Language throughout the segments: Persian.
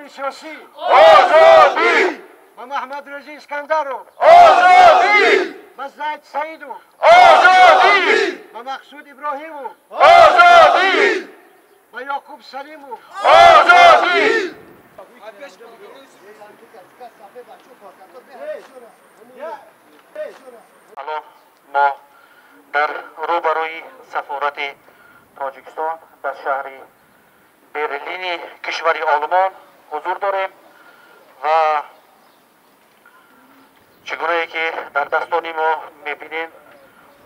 محبوسان سیاسی آزادی، و محمد رضا اسکندرو آزادی، و زید سعیدو آزادی، و مقصود ابراهیمو آزادی، و یعقوب سلیمو آزادی. الان ما در روبروی سفارت تاجیکستان در شهر برلین کشور آلمان حضور داریم و چگونه که در دستان ما میبینیم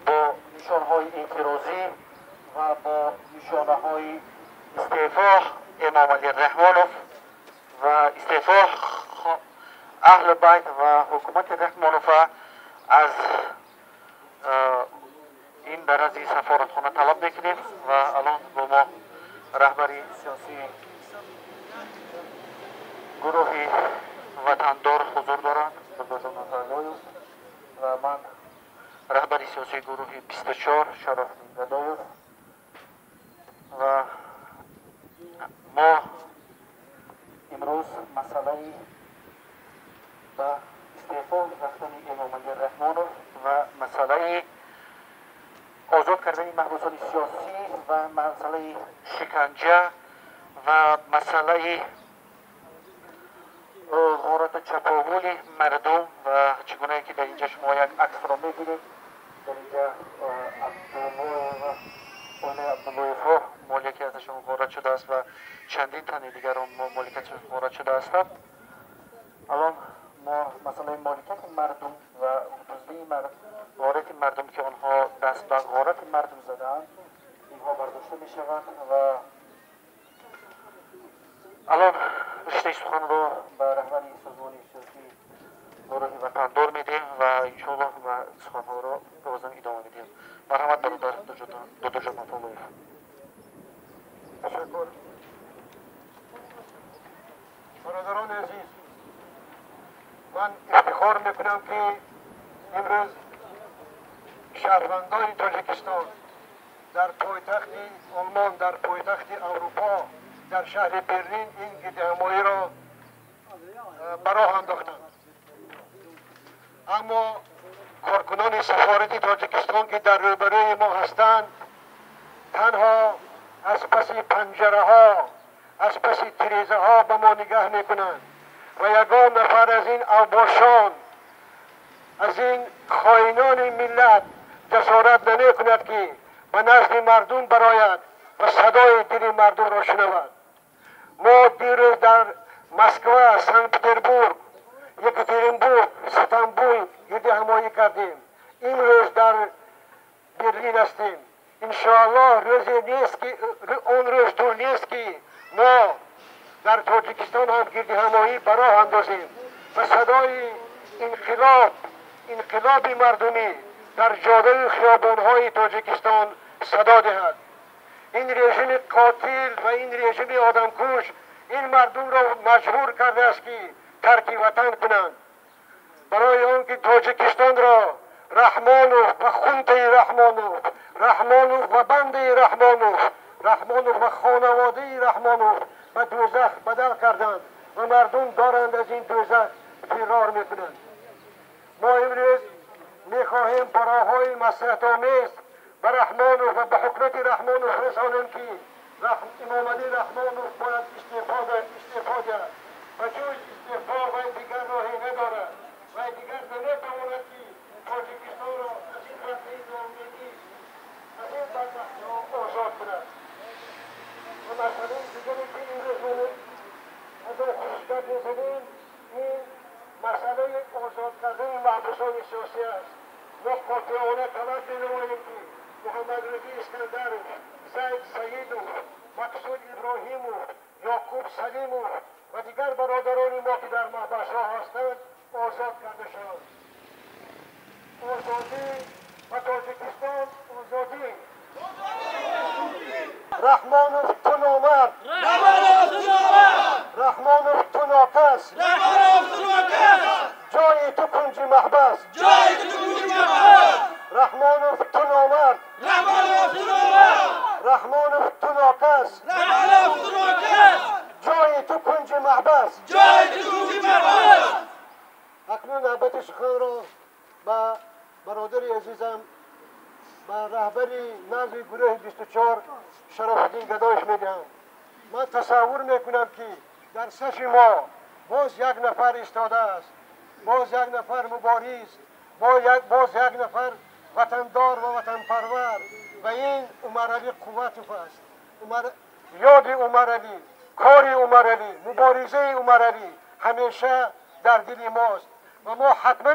با نشانهای اعتراضی و با نشانهای استعفا امام علی رحمانوف و استعفا اهل بیت و حکومت رحمانوف از این در از این سفارتخانه طلب میکنیم و الان با ما رهبری سیاسی گروه وطندار حضور دارند و من رهبری سیاسی گروه 24 شرف گدایف و ما امروز مسئله و استعفا رفتن امام علی رحمانوف و مسئله آزاد کردن محبوسان سیاسی و مسئله شکنجه و مسئله غارت چپاول مردم و چگونه که در اینجا شما یک عکس را میبینید در اینجا عبداللهیف ها مالکی ازشون غارت شده است و چندین تن دیگر هم مالکیتشون غارت شده هستند. الان ما مسئله مالکیت مردم و دزدی غارت مردم که آنها دست به غارت مردم زدند اینها برداشته می شود و الان رشته سخن رو به رهبری سازمان سیاسی گروه وطندار میدیم و انشاءالله و سخنها رو بازم ادامه میدیم. مرحمت برادر دکتر جان عطالویف. تشکر. برادران عزیز، من افتخار میکنم که امروز شهروندان تاجیکستان در پایتخت آلمان، در پایتخت اروپا، در شهر برلین این گردهمایی را براه انداختند. اما کارکنان سفارت تاجیکستان که در روبروی ما هستند تنها از پس پنجره ها، از پس تریزه ها به ما نگاه میکنند و یگان نفر از این اوباشان، از این خائنان ملت جسارت نمی کند که به نزد مردم براید و صدای دل مردم را شنود. ما دیروز در مسکو، سنت پتربورگ، یکاترینبورگ، استانبول گردهمایی کردیم. این روز در برلین هستیم. انشاءالله روزی نیست که اون روز دور نیست که ما در تاجیکستان هم گردهمایی براه اندازیم و صدای انقلاب مردمی در جاده خیابان‌های تاجیکستان صدا دهد. این رژیم قاتل و این رژیم آدمکش این مردم را مجبور کرده است که ترک وطن کنند. برای آنکه تاجیکستان را رحمانوف و خونته رحمانوف و بنده رحمانوف و خانواده رحمانوف به دوزخ بدل کردند و مردم دارند از این دوزخ فرار میکنند. ما امروز میخواهیم براهای مسئلت آمیز به رحمانوف و به حکومت رحمانوف رسانیم که امام علی رحمانوف باید استعفا دهد و جز استعفا و دیگر راهی ندارد و دیگر نمیتواند که تاجیکستان را از این خطه ناامیدی از این بدبختی ها آزاد کند. و مسئله دیگری که امروز از آن خوشگرد میزنیم این مسئله آزاد کردن محبوسان سیاسی است. ما قاطعانه طلب می‌نماییم که محمد رضا اسکندرو، زید سعیدو، مقصود ابراهیمو، یعقوب سلیمو و دیگر برادران ما که در محبس‌ها هستند آزاد کرده شوند. آزادی و تاجیکستان آزادی. رحمانوف تو نامرد، رحمانوف تو ناکس، جای تو کنج محبس، رحمانوف تو نامرد، رحمانوف تو ناکس، جای تو کنج محبس. است. جای دروغی مرا است. اکنون نوبت سخن را به برادر عزیزم به رهبری نظم گروه 24 شرف الدین گدایش میدهم. من تصور میکنم که در صف ما باز یک نفر ایستاده است، باز یک نفر مبارز، باز یک نفر وطندار و وطن پرور و این عمر علی قوتوف است. یاد عمر علی، کار عمر علی، مبارزه عمر علی همیشه در دل ماست و ما حتما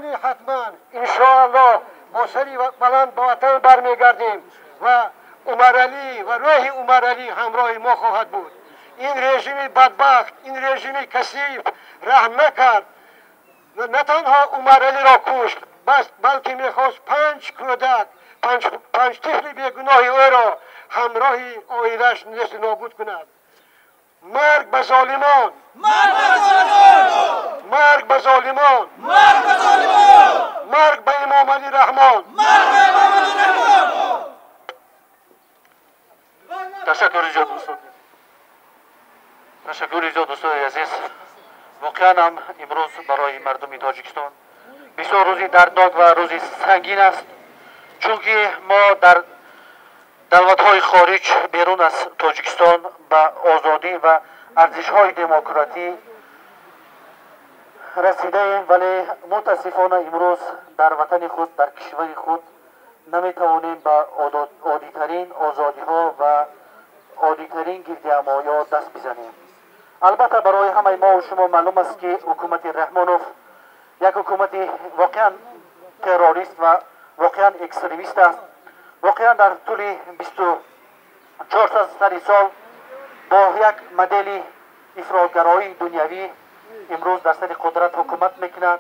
انشاءالله با سری بلند به وطن برمیگردیم و عمر علی و روح عمر علی همراه ما خواهد بود. این رژیم بدبخت، این رژیم کثیف رحم نکرد و نه تنها عمر علی را کشت بلکه میخواست 5 کودک، 5 طفل بیگناه او را همراه عائله‌اش نیست نابود کند. مرگ به ظالمان، مرگ به ظالمان، مرگ به ظالمان، مرگ به ظالمان، مرگ به امام علی رحمان. مرگ به امام علی رحمان. تشکر زیاد دوستان. تشکر زیاد دوستان عزیز. واقعا هم امروز برای مردم تاجیکستان بسیار روزی دردناک و روزی سنگین است، چونکه ما در دولت‌های خارج بیرون از تاجیکستان به آزادی و ارزش‌های دموکراتی رسیده ایم، ولی متاسفانه امروز در وطن خود، در کشور خود نمیتوانیم به عادی‌ترین آزادی‌ها و عادی‌ترین گردهمایی‌ها دست بزنیم. البته برای همه ما و شما معلوم است که حکومت رحمانوف یک حکومت واقعا تروریست و واقعا اکستریمیست است. واقعا در طول 24 سال با یک مدل افراطگرایی دنیوی امروز در سر قدرت حکومت میکنند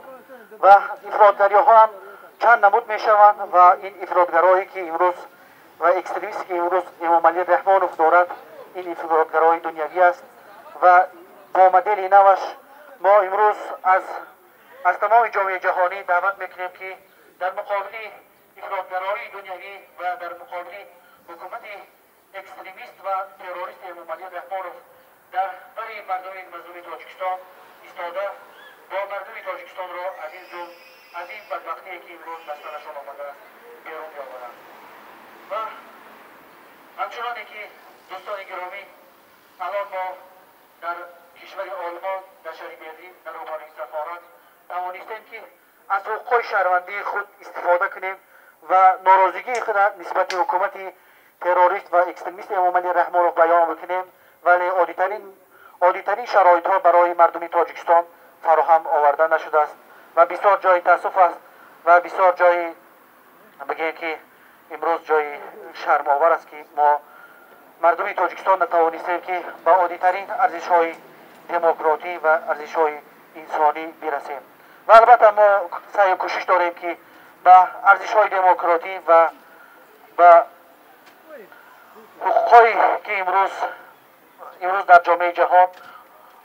و افراطگری ها هم چند نمود میشوند و این افراطگرایی که امروز و اکستریمیستی که امروز امام علی رحمانوف دارد این افراطگرایی دنیوی است و با مدل نوش ما امروز از تمام جامعه جهانی دعوت میکنیم که در مقابل افراطگرایی دنیوی و در مقابل حکومت اکستریمیست و تروریست امام علی رحمانوف در برای مردم تاجیکستان ایستاده با مردم تاجیکستان را از این ظلم، از این بدبختی که امروز به سرشان آمده است بیرون بیاورند. و همچنانی که دوستان گرامی الان ما در کشور آلمان در شهر برلین در عنوان سفارت توانستیم که از حقوق شهروندی خود استفاده کنیم و ناراضگی خود نسبت حکومت تروریست و اکستریمیست امام علی رحمانوف بیان بکنیم، ولی عادی‌ترین شرایط ها برای مردم تاجیکستان فراهم آورده نشده است و بسیار جای تاسف است و بسیار جای بگیم که امروز جای شرم آور است که ما مردم تاجیکستان نتوانستیم که به عادی‌ترین ارزش‌های دموکراتی و ارزش‌های انسانی برسیم و البته ما سعی و کوشش داریم که به ارزش‌های دموکراتی و به حقوقی که امروز در جامعه جهان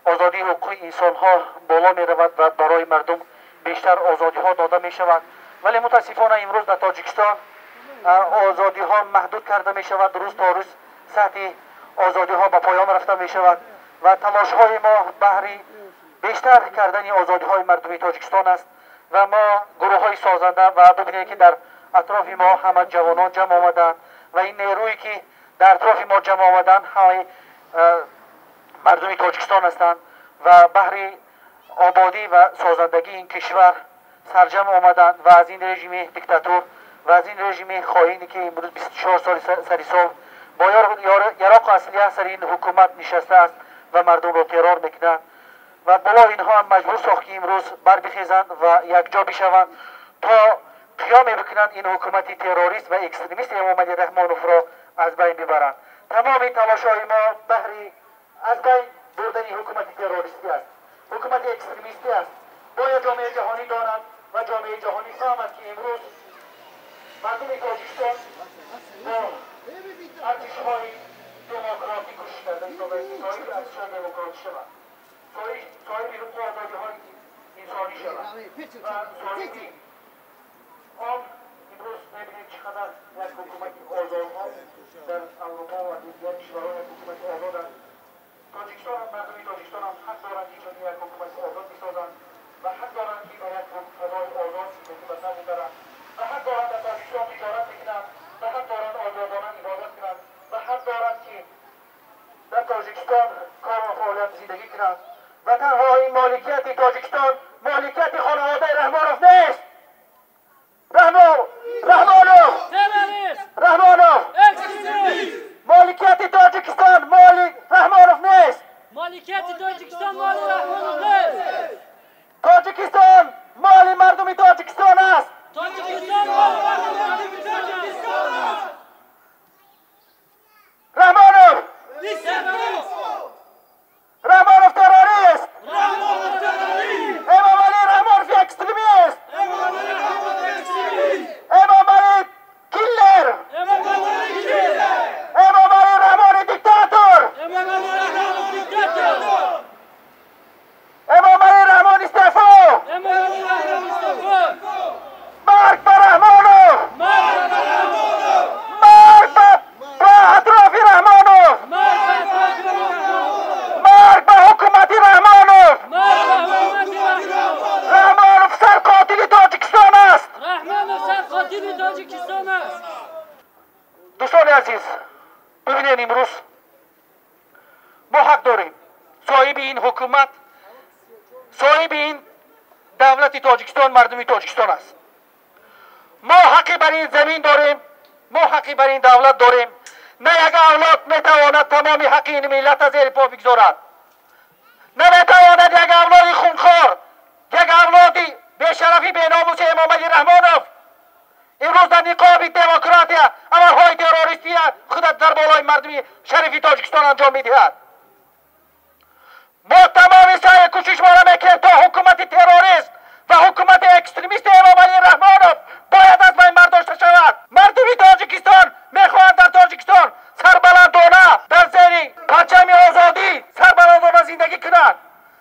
آزادی حقوق انسان‌ها بالا می‌رود و برای مردم بیشتر آزادی‌ها داده می‌شود، ولی متاسفانه امروز در تاجیکستان آزادی‌ها محدود کرده می‌شود. روز تا روز سطح آزادی‌ها به پایان رفته می‌شود و تلاش‌های ما بهر بیشتر کردن آزادی‌های مردم تاجیکستان است و ما گروه‌های سازنده و ببینید که در اطراف ما همه جوانان جمع آمدند و این نیرویی که در اطراف ما جمع آمدند همه مردم تاجیکستان هستند و بهر آبادی و سازندگی این کشور سرجم آمدند و از این رژیم دیکتاتور و از این رژیم خائنی که امروز 24 سال سال با یراق اصلیه سر این حکومت نشسته است و مردم را ترور میکنند و بالا اینها هم مجبور ساخت که امروز بر بخیزند و یک جا بشوند تا قیام بکنند این حکومت تروریست و اکستریمیست امام علی رحمانوف را از بین ببرند. تمام تلاش‌های ما بهر از بین بردن حکومت تروریستی است، حکومت اکستریمیستی است. باید جامعه جهانی داند و جامعه جهانی فهمد که امروز مردم تاجیکستان با ارزش‌های دموکراتی کوشش کرده است تا به صاحب ارزش‌های دموکراتی شود، صاحب حقوق و آزادی‌های انسانی شود و صاحب آن امروز ببینید چقدر یک حکومت آزاد در اروپا و دیگر کشورها یک حکومت آزاد است توجیکستان هم مردمی توجیکستان هم حق دارند که چنین یک حکومت آزاد بسازند و حق دارند که در یک فضای آزاد زندگی به سر ببرند و حق دارند در توجیکستان تجارت بکنند و حق دارند آزادانه عبادت کنند و حق دارند که در توجیکستان کار و فعالیت زندگی کنند و تنها این مالکیت توجیکستان مالکیت خانواده رحمانوف نیست. رحمانوف مالکیت تاجیکستان مالی رحمانوف نیست. تاجیکستان مالی مردمی تاجیکستان است. رحمانوف تروریست. امام علی رحمانوف اکستریمیست. امام علی کیلر. امام علی رحمانی دیکتاتور. امام علی رحمانی استعفا. مرگ بر رحمانوف. مرگ بر اطراف رحمانوف. مرگ بر حکومت رحمانوف. رحمانوف سرقاتل تاجیکستان است. دوستان عزیز ببینید امروز ما حق داریم صاحب این حکومت صاحب این دولت تاجیکستان مردمی تاجیکستان است. ما حقی بر این زمین داریم، ما حقی بر این دولت داریم. نه یک اولاد میتواند تمام حق این ملت از زیر پا بگذارد. نه میتواند یک اولاد خونخوار یک اولادی بیشرفی بیناموس امام علی رحمانوف امروز در نقاب دموکراتیا عملهای تروریستی خودت در بالای مردمی شریف تاجیکستان انجام میدهد. ما تمام سعی کوشش ما را میکنیم تا حکومت تروریست و حکومت اکستریمیست امام علی رحمانوف باید از بین برداشته شود. مردمی تاجیکستان میخواهند در تاجیکستان سربلندانه در زیر پرچم آزادی سربلندانه زندگی کنند،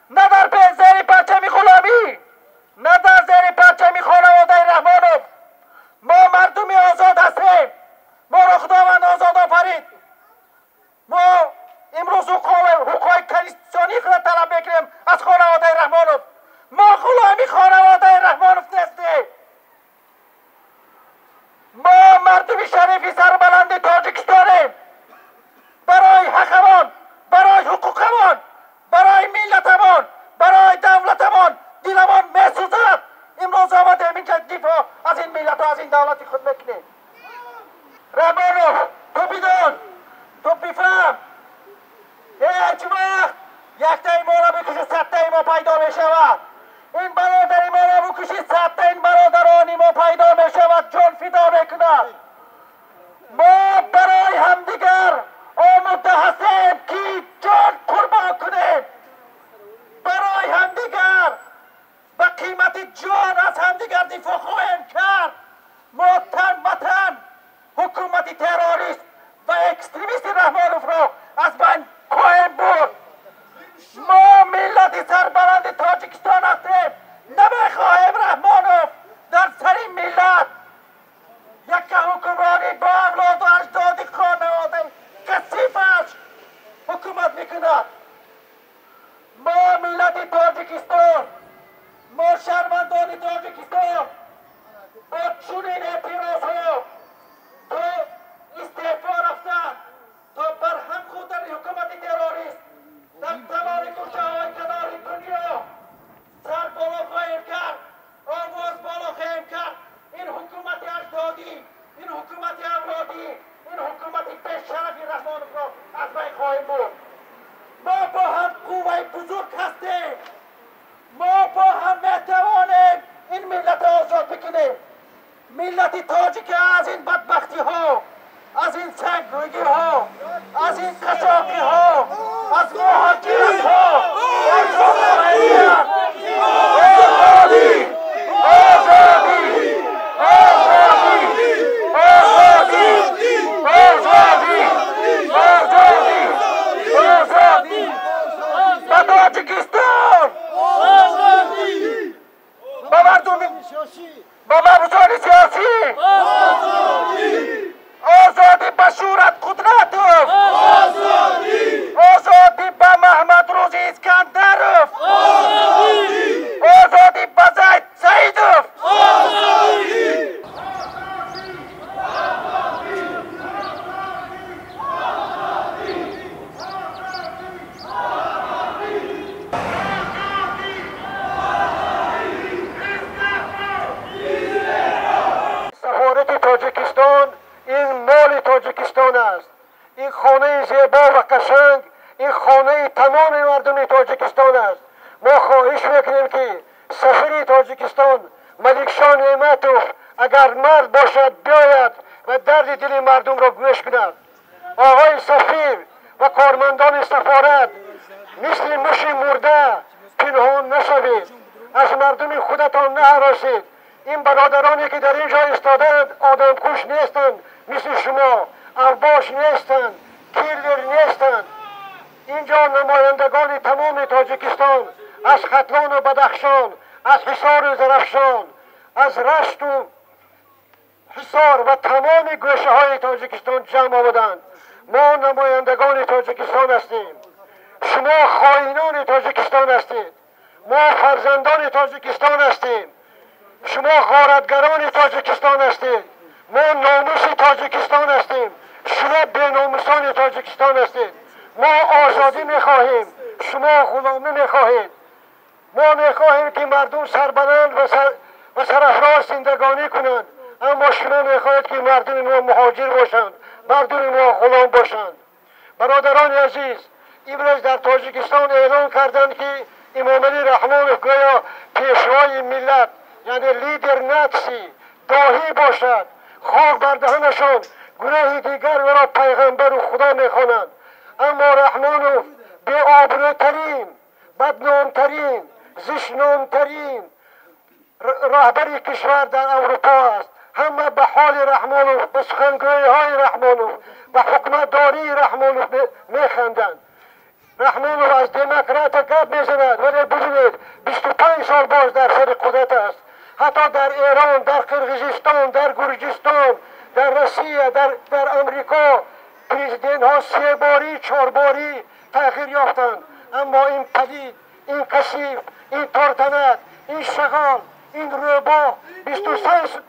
نه در زیر پرچم غلامی، نه در زیر پرچم خانواده رحمانوف. ما مردم آزاد هستیم. ما را خداوند آزاد آفرید. ما امروز حقوق کنستیتوشنی خود طلب میکنیم از خانواده رحمانوف. ما غلامی خانواده رحمانوف نیستیم. ما مردم شریف سربلند تاجیکستانیم. برای حقمان، برای حقوقمان، برای ملتمان، برای دولتمان دلمان میسوزد. امروز آمدیم اینجا دفاع از این ملت و از این دولت خود میکنیم. رحمانوف تو بدون، تو بفهم هیچ وقت یک تای ما را بکشی 100 تای ما پیدا میشود. این برادری ما را بکشی 100 تای این برادرانی ما پیدا میشود. جان فدا میکند. ما برای همدیگر آماده هستیم که جان قربان کنیم. برای همدیگر با قیمت جان از همدیگر دفاع خواهیم کرد. ما تن به تن حکومت تروریست و اکستریمیست رحمانوف را از بین خواهیم برد. ما ملت سربلند تاجیکستان هستیم. نمیخواهیم رحمانوف در سر ملت یک حکمرانی با اولاد و اجداد خانواده کثیفش حکومت میکند. ما ملت تاجیکستان، ما شهروندان تاجیکستان با چنین اعتراضها تا استعفا رفتن تا برهم خوردن حکومت تروریست در تمام گوشه‌های کنار دنیا سر بالا خواهیم کرد، آواز بالا خواهیم کرد. این حکومت اجدادی، این حکومت اولادی، این حکومت بی‌شرفی رحمانوف را از بین خواهیم برد. ما با هم قوه بزرگ هستیم. ما با هم میتوانیم این ملت آزاد بکنیم. ملت تاجیک از این بدبختی ها، از این سنگرویی ها، از این قشاقی ها، از مهاجرت ها آزادی، آزادی، آزادی، آزادی، آزادی، آزادی، آزادی با تاجیکستان، با مردم، با مردم سیاسی، آزادی به صورت قدرت، آزادی به زیبا و قشنگ این خانه تمام مردم تاجیکستان است. ما خواهش میکنیم که سفیر تاجیکستان ملک شاه نعمتوف اگر مرد باشد بیاید و درد دل مردم را گوش کند. آقای سفیر و کارمندان سفارت مثل موش مرده پنهان نشوید، از مردم خودتان نهراسید. این برادرانی که در اینجا ایستادند آدمکش نیستند، مثل شما اوباش نیستند، کیلر نیستند. اینجا نمایندگان تمام تاجیکستان از ختلان و بدخشان، از حصار و زرافشان، از رشت و حصار و تمام گوشه های تاجیکستان جمع آمدند. ما نمایندگان تاجیکستان هستیم، شما خائنان تاجیکستان هستید. ما فرزندان تاجیکستان هستیم، شما غارتگران تاجیکستان هستید. ما ناموس تاجیکستان هستیم، شما بی‌ناموسان تاجیکستان هستید. ما آزادی میخواهیم، شما غلامی میخواهید. ما میخواهیم که مردم سربلند و سرافراز زندگانی کنند، اما شما میخواهید که مردم ما مهاجر باشند، مردم ما غلام باشند. برادران عزیز، امروز در تاجیکستان اعلان کردند که امام علی رحمانوف گویا پیشوای ملت، یعنی لیدر نفسی داهی باشد. خاک بر دهنشان، گروه دیگر او را پیغمبر و خدا میخوانند. اما رحمانوف بی آبروترین، بدنامترین، زشتنامترین رهبر کشور در اروپا است. همه به حال رحمانوف، به سخنگوی های رحمانوف، به حکمتداری رحمانوف میخندند. رحمانوف از دموکرات گپ میزند، ولی ببینید 25 سال باز در سر قدرت است. حتی در ایران، در قرقیزستان، در گرجستان، در روسیه، در امریکا پرزیدنت ها 3 باری 4 باری تغییر یافتند. اما این پدید، این کثیف، این تارتنک، این شغال، این روباه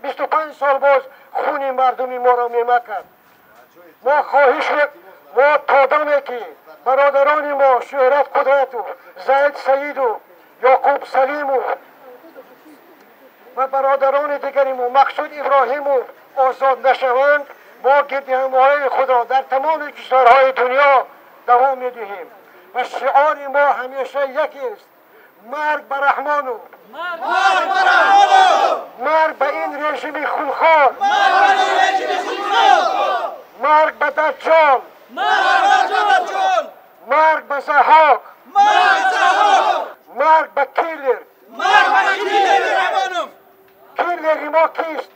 25 سال باز خون مردم ما را میمکد. ما خواهش ما تادمه که برادران ما شهرت قدرت و زید سعید و یعقوب سلیم و برادران دیگری ما مقصود ابراهیم و آزاد نشوند، ما گردهمایی خود را در تمام کشورهای دنیا دوام میدهیم و شعار ما همیشه یکی است: مرگ بر رحمانوف، مرگ به این رژیم خونخوار، مرگ به دجال، مرگ به ضحاک، مرگ به کیلر. کیلر ما کیست؟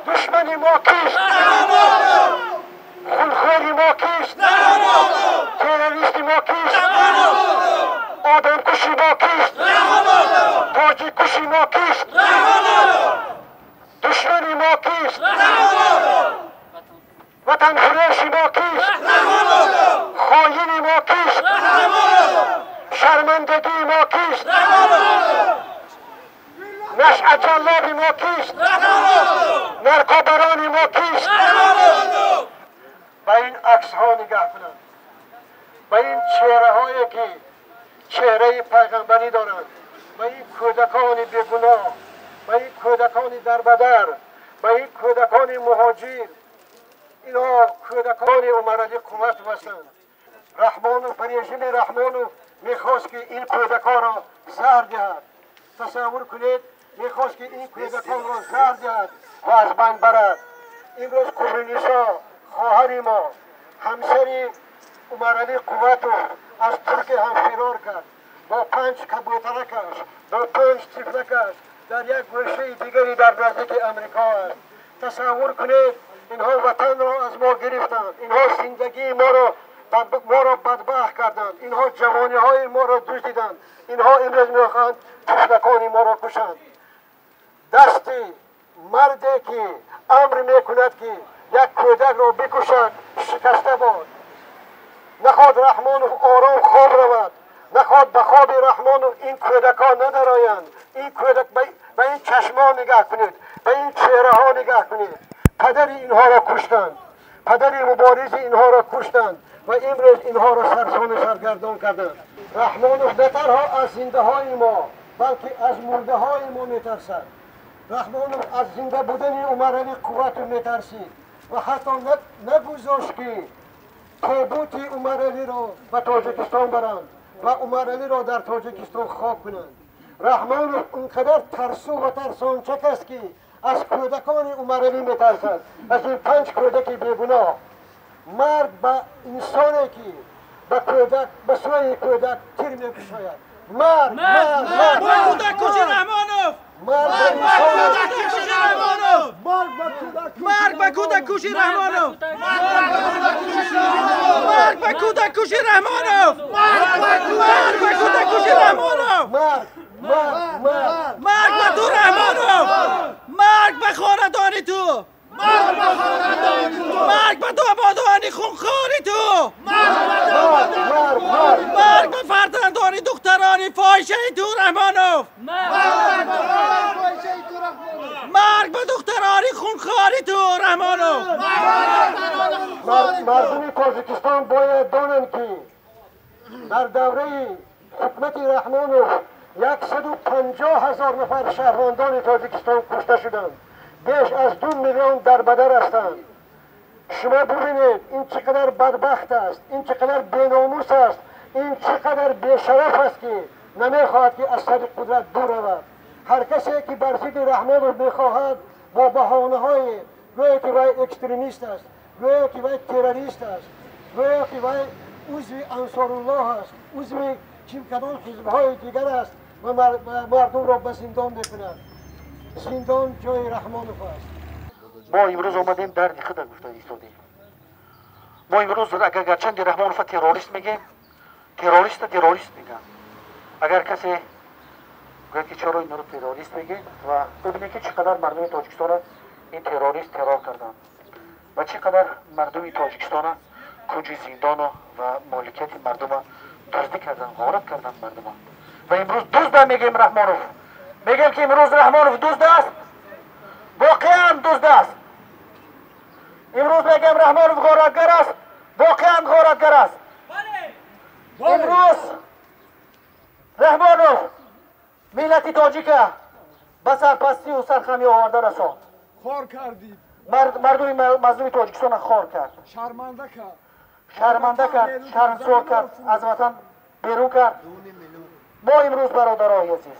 دشمن ما کیست؟ خونخوار ما کیست؟ تروریست ما کیست؟ آدم کشی ما کیست؟ تاجیک کشی ما کیست؟ دشمن ما کیست؟ وطن فروش ما کیست؟ خائن ما کیست؟ شرمندگی ما کیست؟ نشأة جلاب ما کیست؟ نرکوبران ما کیست؟ به این عکس ها نگاه کنند، به این چهره هایی که چهره پیغمبری دارند، به این کودکان بیگناه، به این کودکان دربدر، به این کودکان مهاجر، اینا کودکان عمر علی قوت هستند. رحمانوف، رژیم رحمانوف میخواست که این کودکان را زهر دهد. تصور کنید، میخواست که این کودکان را زهر دهد و از بین برد. امروز کمونیست‌ها، خواهر ما، همسر عمر علی قوتوف از ترکیه هم فرار کرد با 5 کبوترکش، با 5 طفلکش در یک گوشه دیگری در نزدیک امریکا است. تصور کنید، اینها وطن را از ما گرفتند، اینها زندگی ما را بدبخت کردند، اینها جوانی های ما را دزدیدند، اینها امروز میخواهند طفلکان ما را کشند. دستی مردی که امر میکند که یک کودک را بکشد شکسته باد. نخواد رحمانوف آرام خواب رود، نخواد به خواب رحمانوف این کودکان ندرآیند. این کودک به این چشما نگاه کنید، به این چهره ها نگاه کنید. پدر اینها را کشتند، پدر مبارز اینها را کشتند و امروز اینها را سرسام سرگردان کردند. رحمانوف نه تنها از زنده های ما بلکه از مرده های ما میترسد. رحمانوف از زنده بودن عمر علی قوتوف میترسید و حتی نگذاشت که تابوت عمرعلی را به تاجیکستان برند و عمرعلی را در تاجیکستان خاک کنند. رحمانوف اونقدر ترسو و ترسانچک است که از کودکان عمرعلی میترسد، از این 5 کودک بیگناه. مرگ به انسانی که به کودک به سوی کودک تیر میکشاید. مرگ کودک کشی رحمانوف، مرگ به کودک کشی رحمانوف، مرگ به کودک کشی رحمانوف، مرگ به کودک کشی رحمانوف، مرگ به تو رحمانوف، مرگ به خاندان تو، مرگ به تو آبادانی خونخواری تو، مرگ به فرزندانی دخترانی فاحشه تو رحمانوف، مرگ به دخترانی خونخواری تو رحمانوف. مردم تاجیکستان باید دانند که در دوره حکومت رحمانوف 150,000 نفر شهروندان تاجیکستان کشته شدند. بیش از 2 میلیون در بدر هستند. شما ببینید این چقدر بدبخت است، این چقدر بیناموس است، این چقدر بیشرف است که نمیخواهد که از سر قدرت دور رود. هر کسی که بر ضد رحمانوف میخواهد با بهانه های گویا که وی اکستریمیست است، گویا که وی تروریست است، گویا که وی عضو انصارالله است، عضو کدام حزب‌های دیگر است و مردم را به زندان میکند. زندان جای رحمانوف است. ما امروز آمدیم درد خود گفته ایستادیم. ما امروز اگر گرچند رحمانوف تروریست میگیم، تروریست میگن. اگر کسی گوید که چرا این رو تروریست میگه و ببینید که چقدر مردم تاجیکستان این تروریست ترور کردن و چقدر مردم تاجیکستان کنج زندان و مالکیت مردم دزدی کردن، غارت کردن مردم. و امروز دزد میگیم رحمانوف، میگیم که امروز رحمانوف دزد است، واقعا دزد است. امروز میگیم رحمانوف غارتگر است، واقعا غارتگر است. امروز رحمانوف ملت تاجیک به سرپستی و سرخمی آورده رساند. خار کردید. مردم مظلوم تاجیکستان خار کرد، شرمنده کرد، شرمسار کرد، از وطن بیرون کرد. ما امروز برادرای عزیز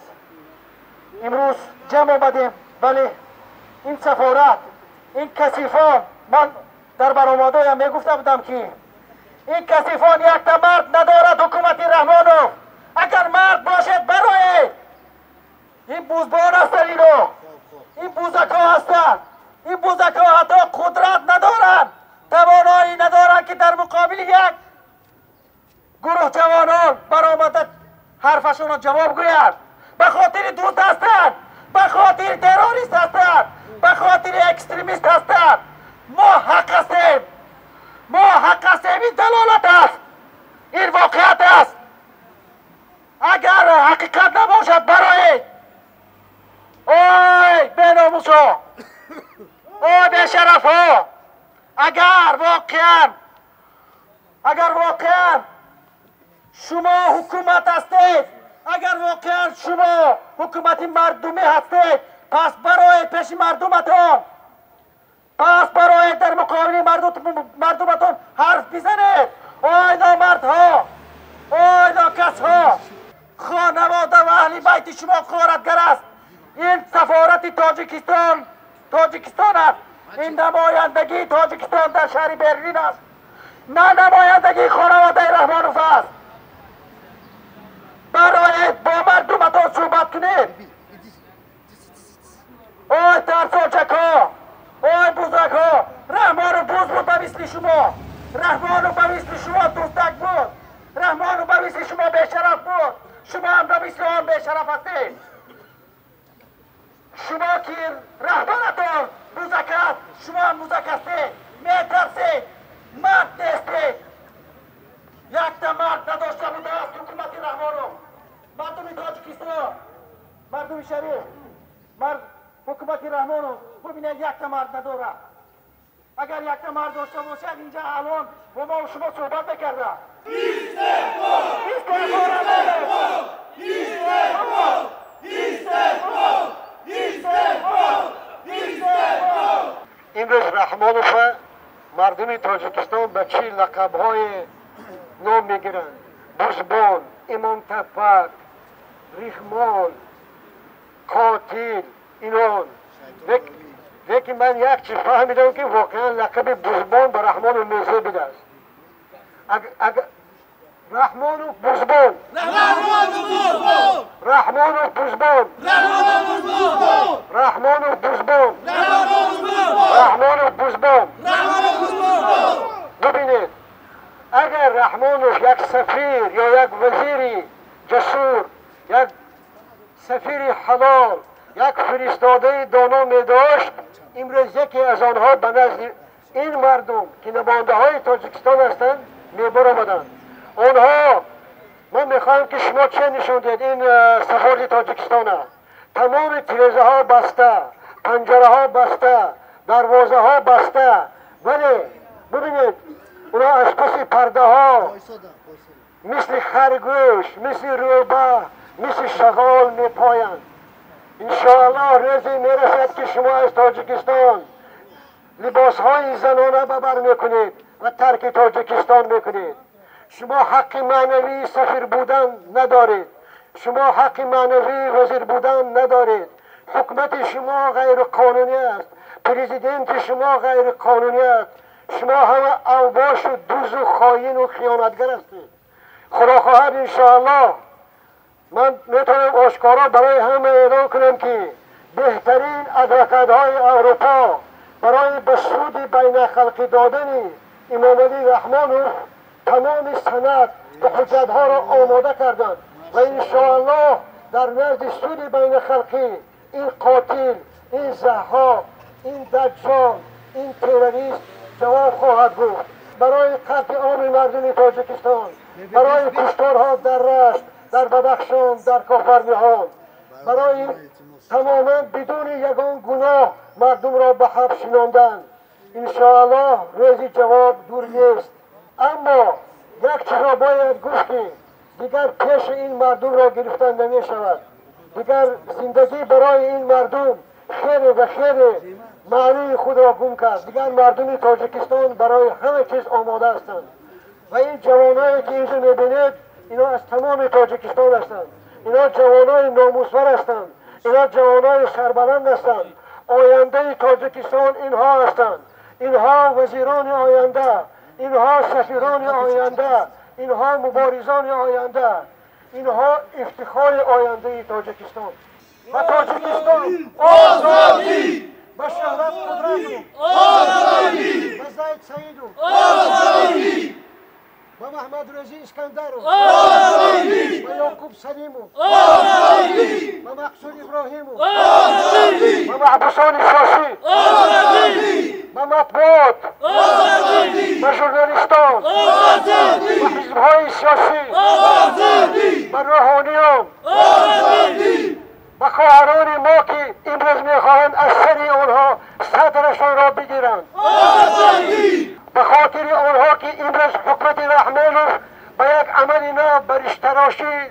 امروز جمع آمدیم، ولی این سفارت، این کثیفان، من در برآمده‌ام میگفته بودم که این کثیفان یک تا مرد ندارد حکومت رحمانوف. اگر مرد باشد برای این بوزبان هستند، این بوزکا هستند، این بوزکا حتی قدرت ندارند، توانایی ندارند که در مقابل یک گروه جوانان برآمده حرفشون را جواب گویند. به خاطر دوست هستند، به خاطر تروریست هستند، به خاطر اکستریمیست هستند. ما حق هستیم، ما حق هستیم. این دلالت است، این واقعیت است. اگر حقیقت نباشد برای اوی بیناموس ها، اوی بیشرف ها، اگر واقعا شما حکومت هستید، اگر واقعا شما حکومت مردمی هستید، پس برای پیش مردمتون، پس برای در مقابل مردمتون حرف بزنید. اوی نامردها، اوی ناکسها، خانواده و اهل بیت شما غارتگر است. این سفارت تاجیکستان است. این نمایندگی تاجیکستان در شهر برلین است، نه نمایندگی خانواده رحمانوف است. برای با مردمتان صحبت کنید. اوی ترسانچک ها، اوی بزرگ ها، رحمانوف بوز بود به مثل شما، رحمانوف به مثل شما دوستک بود، رحمانوف به مثل شما بیشرف بود. شما هم به مثل آن بیشرف هستید. شما که رهبرتان بوزک است، شما هم بوزک هستید، میترسید، مرد نیستید. یک تا مرد نداشته بوده است حکومت رحمانوف. مردم تاجیکستان، مردم شریف، حکومت رحمانوف ببینید یک تا مرد نداره. اگر یک تا مرد داشته باشد اینجا الان با ما و شما صحبت بکرده. امروز رحمانوف مردم تاجیکستان به چی لقب‌های نام میگیرند؟ بزبان، امام تپک، ریخمال، قاتل، اینان. لیکن من یک چیز فهمیدم که واقعا لقب بزبان به رحمان و میزه بده است. رحمان و بزبان، رحمان و بزبان، رحمان و بزبان، رحمان و بزبان. ببینید اگر رحمانوف یک سفیر یا یک وزیری جسور، یک سفیر حلال، یک فرستاده دانا می داشت، امروز یکی از آنها به نزد این مردم که نماینده های تاجیکستان هستند می برآمدند. آنها، من میخواهم که شما چه نشون دید این سفارت تاجیکستان است. تمام تیرزه ها بسته، پنجره ها بسته، دروازه ها بسته، ولی ببینید اونا از پس پرده ها مثل خرگوش، مثل روبه، مثل شغال می پایند. انشاءالله روزی میرسد که شما از تاجیکستان لباس های زنانه ببر میکنید و ترک تاجیکستان میکنید. شما حق معنوی سفیر بودن ندارید، شما حق معنوی وزیر بودن ندارید. حکومت شما غیر قانونی است، پرزیدنت شما غیر قانونی است. شما همه اوباش و دوز و خائن و خیانتگر هستید. خدا خواهد انشاءالله من میتونم آشکارا برای همه اعلام کنم که بهترین ادوکات‌های اروپا برای به سود بین خلقی دادن امام علی رحمانوف تمام سند و حجت‌ها را آماده کردند و انشاءالله در نزد سود بین خلقی این قاتل، این ضحاک، این دجال، این تروریست جواب خواهد گفت. برای قتل عام مردم تاجیکستان، برای کشتارها در رشت، در بدخشان، در کافرنهان، برای تماما بدون یگان گناه مردم را به حبس شناندن. انشاءالله روزی جواب دور نیست. اما یک چیز را باید گفت که دیگر پیش این مردم را گرفتن نمی شود. دیگر زندگی برای این مردم خیلی و خیلی معنی خود را گم کرد. دیگر مردم تاجیکستان برای همه چیز آماده هستند و این جوانایی که اینجا میبینید اینا از تمام تاجیکستان هستند. اینا جوانای ناموسور هستند، اینا جوانای سربلند هستند. آینده تاجیکستان اینها هستند. اینها وزیران آینده، اینها سفیران آینده، اینها مبارزان آینده، اینها افتخار آینده تاجیکستان. و تاجیکستان آزادی، با شهرت قدرت، آزادی، با زید سعید، آزادی، با محمد رضی اسکندر، آزادی، با یعقوب سلیم، آزادی، با مقصود ابراهیم، آزادی، با محبوسان سیاسی، آزادی، با مطبوعات، آزادی، با ژورنالیستان، آزادی، با حزب‌های سیاسی، آزادی، با روحانیان، آزادی، با خواهران ما که امروز میخواهند از سر آنها صدرشان را بگیرند، آزادی، به خاطر آنها که امروز حکومت رحمانوف به یک عمل نو برش تراشی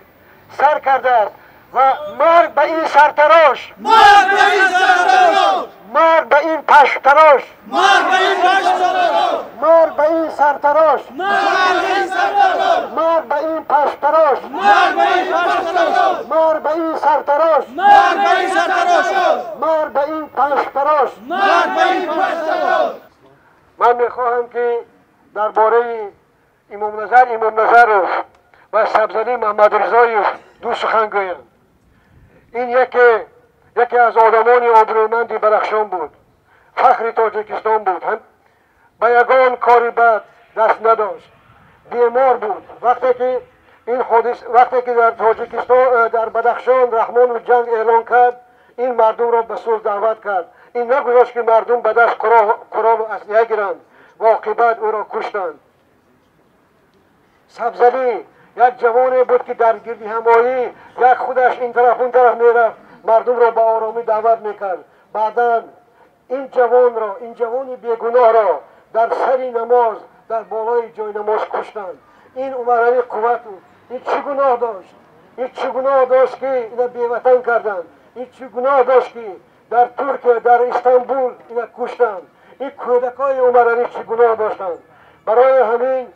سر کرده است و مرگ به این سرتراش، مرگ به این سرتراش، مرگ به این پشتراش، مرگ به این پشتراش، مرگ به این سرتراش، مرگ به این سرتراش، مرگ به این پشتراش، مرگ به این پشتراش، مرگ به این سرتراش، مرگ به این سرتراش، مرگ به این پشتراش. مرگ به این پشتراش. من میخواهم که درباره امام نظرov و سبزعلی محمد رضایف دو سخن گویم. این یکی از آدمان آبرومند بدخشان بود، فخر تاجیکستان بود، هم به یگان کاری بد دست نداشت، بیمار بود. وقتی که در تاجیکستان در بدخشان رحمان جنگ اعلان کرد، این مردم را به صلح دعوت کرد. این نگذاشت که مردم به دست قرآن و اسلحه گیرند و عاقبت او را کشتند. سبزعلی یک جوانی بود که در گردی همایی یک خودش این طرف اون طرف میرفت، مردم را به آرامی دعوت میکرد. بعدا این جوان بیگناه را در سر نماز در بالای جای نماز کشتند. این عمرانی قوت بود. این چه گناه داشت؟ این چه گناه داشت که اینا بیوطن کردند؟ این چه گناه داشت که در ترکیه در استانبول اینا کشتند؟ این کودکای عمرانی چه گناه داشتند. برای همین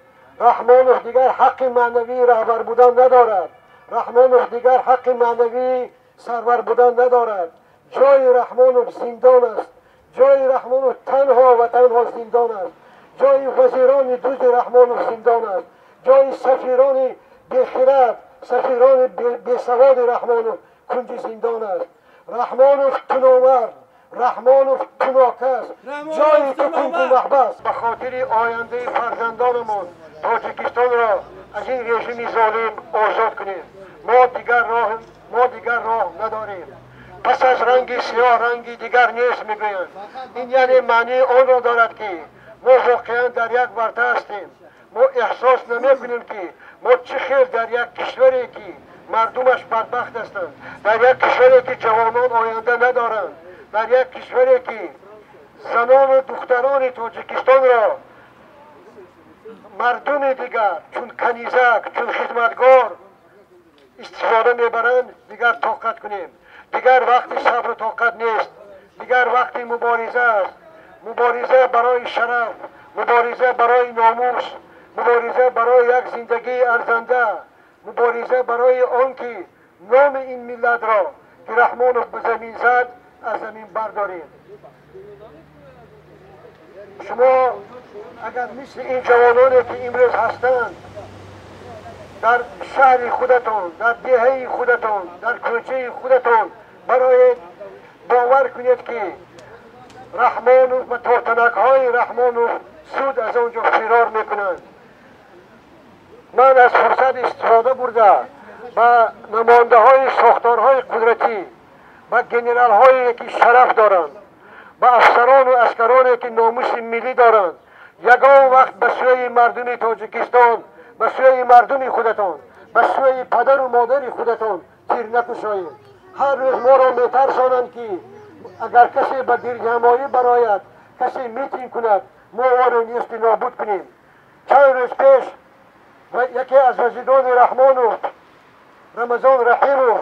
رحمانوف دیگر حق معنوی رهبر بودن ندارد. رحمانوف دیگر حق معنوی سرور بودن ندارد. جای رحمانوف زندان است. جای رحمانوف تنها و تنها زندان است. جای وزیران دوست رحمانوف زندان است. جای سفیران بی‌خرد، سفیران بی‌سواد رحمانوف کنج زندان است. رحمانوف تنومرد، رحمانوف تناکس، جای تو کنج محبس. به خاطر آینده فرزندانمان تاجیکستان را از این رژیم ظالم آزاد کنیم. ما دیگر راه نداریم. پس از رنگ سیاه رنگی دیگر نیست میگویند. این یعنی معنی آن را دارد که ما واقعا در یک ورطه هستیم. ما احساس نمی‌کنیم که ما چه خیر در یک کشوری که مردمش بدبخت هستند، در یک کشوری که جوانان آینده ندارند، در یک کشوری که زنان و دختران تاجیکستان را مردم دیگر چون کنیزک، چون خدمتگار استفاده میبرند، دیگر طاقت کنیم. دیگر وقت صبر و طاقت نیست. دیگر وقت مبارزه است. مبارزه برای شرف، مبارزه برای ناموس، مبارزه برای یک زندگی ارزنده، مبارزه برای آنکه نام این ملت را که رحمانوف به زمین زد از زمین برداریم. شما اگر مثل این جوانانی که امروز هستند در شهر خودتان، در دهه خودتان، در کوچه خودتان برای باور کنید که رحمانوف و تورتنک های رحمانوف سود از آنجا فرار میکنند. من از فرصت استفاده برده با نماینده های ساختارهای قدرتی، با گنرال هایی که شرف دارند، با افسران و عسکرانی که ناموس ملی دارند، یگان وقت به سوی مردم تاجیکستان، به سوی مردم خودتان، به سوی پدر و مادر خودتان تیر نکشایید. هر روز ما را میترسانند که اگر کسی به گردهمایی براید، کسی میتینگ کند، ما او را نیست نابود کنیم. چند روز پیش یکی از وزیران رحمانوف، رمضان رحیموف،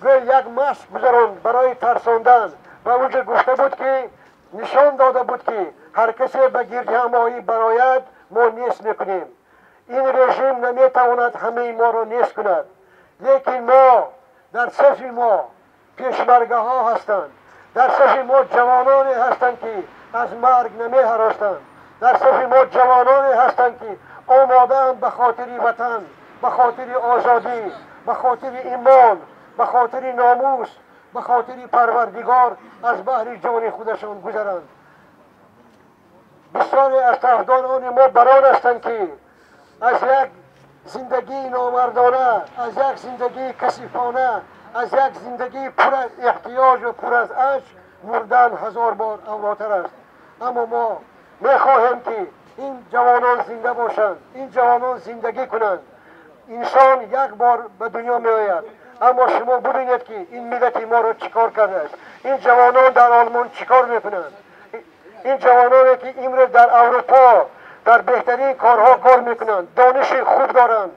یک مشق گذراند برای ترساندن و اونجا گفته بود که نشان داده بود که هر کسی به گردهمایی براید ما نیست میکنیم. این رژیم نمیتواند همه ما را نیست کند. لیکن ما در صف ما پیشمرگه ها هستند، در صف ما جوانانی هستند که از مرگ نمی هراستند، در صف ما جوانانی هستند که آماده‌اند به خاطر وطن، به خاطر آزادی، به خاطر ایمان، به خاطر ناموس، به خاطر پروردگار از بحر جان خودشان گذرند. بسیاری از طرفداران ما بران هستند که از یک زندگی نامردانه، از یک زندگی کثیفانه، از یک زندگی پر از احتیاج و پر از اشک مردن 1000 بار اولاتر است. اما ما میخواهیم که این جوانان زنده باشند، این جوانان زندگی کنند. انسان یک بار به دنیا می آید، اما شما ببینید که این ملت ما را چیکار کرده است. این جوانان در آلمان چیکار میکنند؟ این جوانانی که امروز در اروپا در بهترین کارها کار میکنند، دانش خوب دارند،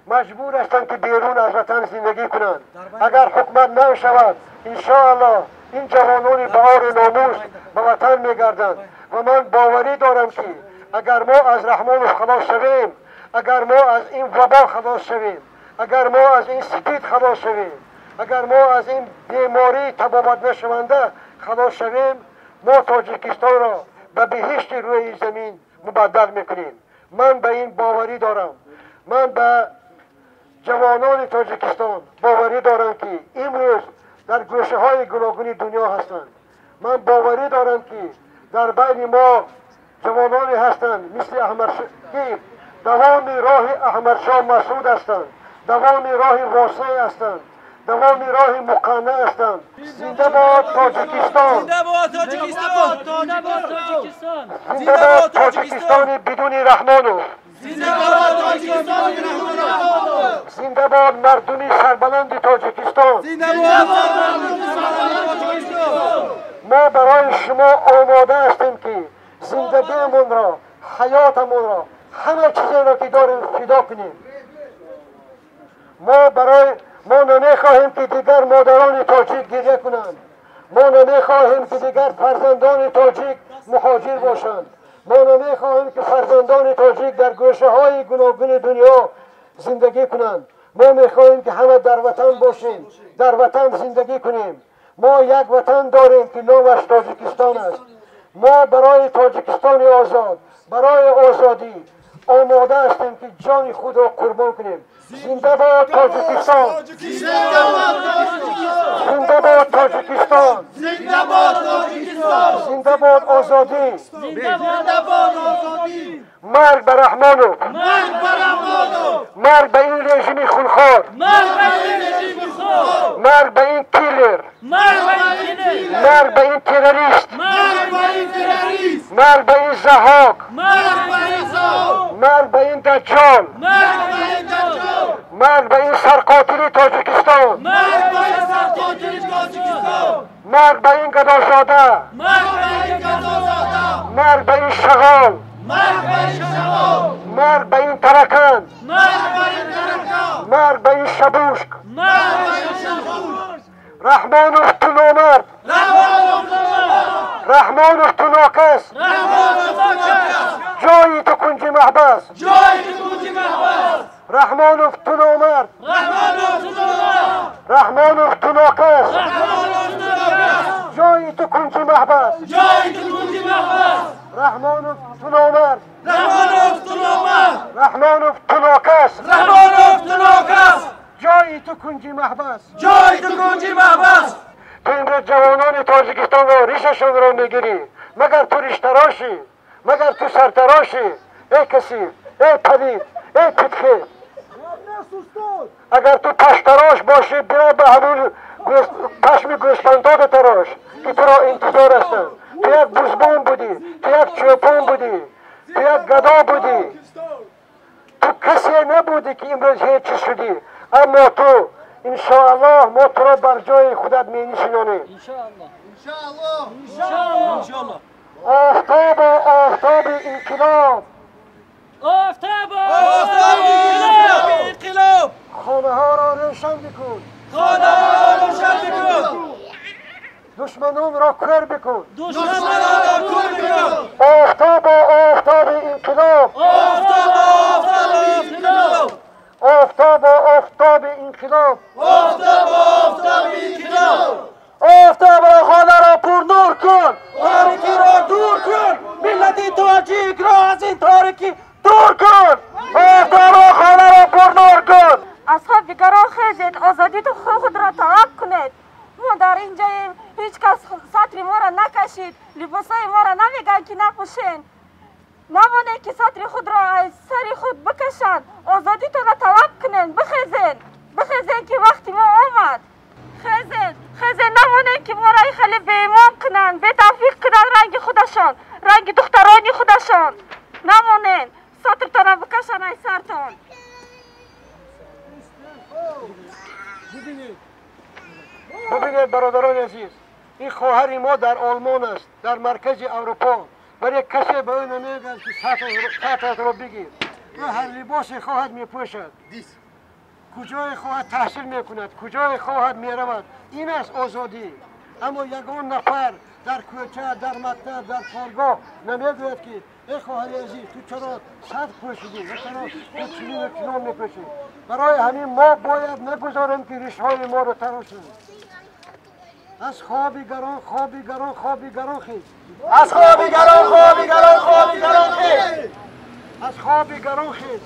مجبور هستند که بیرون از وطن زندگی کنند. اگر حکومت نشود انشاءالله این جوانان به آر ناموس به وطن میگردند و من باوری دارم که اگر ما از رحمانوف خلاص شویم، اگر ما از این وبا خلاص شویم، اگر ما از این سپید خلاص شویم، اگر ما از این بیماری تبابت نشونده خلاص شویم، ما تاجیکستان را به بهشت روی زمین مبدل میکنیم. من به این باوری دارم. من به جوانان تاجیکستان باوری دارم که امروز در گوشه های گوناگون دنیا هستند. من باوری دارم که در بین ما جوانانی هستند مثل احمد که دوام راه احمد شاه مسعود هستند، دوام راه واسع هستند، دوام راه مقنع هستند. زنده باد تاجیکستان، زنده باد تاجیکستان، زنده باد تاجیکستان بدون رحمانوف، زنده باد تاجیکستان بدون رحمانوف، زنده باد مردم سربلند تاجیکستان، زنده باد مردم سربلند تاجیکستان. ما برای شما آماده هستیم که زندگیمون را، حیاتمون را، همه چیزی را که داریم فدا کنیم. ما نمیخواهیم که دیگر مادران تاجیک گریه کنند. ما نمیخواهیم که دیگر فرزندان تاجیک مهاجر باشند. ما نمیخواهیم که فرزندان تاجیک در گوشه های گوناگون دنیا زندگی کنند. ما میخواهیم که همه در وطن باشیم، در وطن زندگی کنیم. ما یک وطن داریم که نامش تاجیکستان است. ما برای تاجیکستان آزاد، برای آزادی آماده هستیم که جان خود را قربان کنیم. زنده باد تاجیکستان! زنده باد تاجیکستان! زنده باد آزادی! مرگ بر رحمانوف! مرگ به این رژیم خونخوار! مرگ به این کیلر! مرگ به این تروریست! مرگ به این ضحاک! مرگ به این دجال! مرگ به این سرقاتل تاجیکستان! مرگ به این گدازاده! مرگ به این شغال! مرگ به این ترکان! مرگ به این شبوشک! رحمانوف تو نامرد! رحمانوف تو ناکس! جایی تو کنج محبس! رحمانوف تو نامرد! رحمانوف تو ناکس! جایی تو کنج محبس! رحمانوف تو نامرد! رحمانوف تو ناکس! جایی تو کنج محبس! تو امروز جوانان تاجیکستان را ریششون را میگیری، مگر تو ریشتراشی، مگر تو سرتراشی. ای کسی، ای پدید، ای پتخه، اگر تو پشتراش باشی بیا به همون پشم گوسفندات تراش که تو را انتظار هستن. تو یک بزبان بودی، تو یک چوپان بودی، تو یک گدا بودی، تو کسی نبودی که امروز هیچ شدی. اما تو انشاءالله ما تو را بر جای خودت می نشینانیم. آفتاب آفتاب انقلاب، خانه ها را روشن بکن، دشمنان را کور بکن. آفتاب آفتاب انقلاب، آفتاب آفتاب انقلاب، آفتاب خانه را پر نور کن، تاریکی را دور کن، ملت تاجیک را از این تاریکی دور کن. آفتاب خانه را پر نور کن. اصحاب دیگران خیزید، آزادی تو خود را طلب کنید. ما در اینجاییم، هیچ کس سطر ما را نکشید، لباسای ما را نمیگن که نپوشین. نمانه که سطر خود را از سر خود بکشن. آزادی تو را طلب کنین. بخیزین که وقتی ما آمد. خیزین نمانه که ما را خیلی به ایمان کنن، به توفیق کنن رنگ خودشان، رنگ دخترانی خودشان. نمانین سطر تا را بکشن از سرتان. ببینید برادران عزیز، این خواهر ما در آلمان است، در مرکز اروپا. برای کسی به اون نمیگن که سطرت رو بگیر. و هر لباسی خواهد میپوشد، کجای خواهد تحصیل میکند، کجای خواهد میرود. این است آزادی. اما یگان نفر در کوچه، در مکتب، در کارگاه نمیگوید که ای خواهر عزیز تو چرا سطر پوشیدی و چرا چنین میپوشی. برای همین ما باید نگذاریم که ریشهای ما رو تراشند. از خوابی گران خیز. از خوابی گران خیز. از خوابی گران خیز.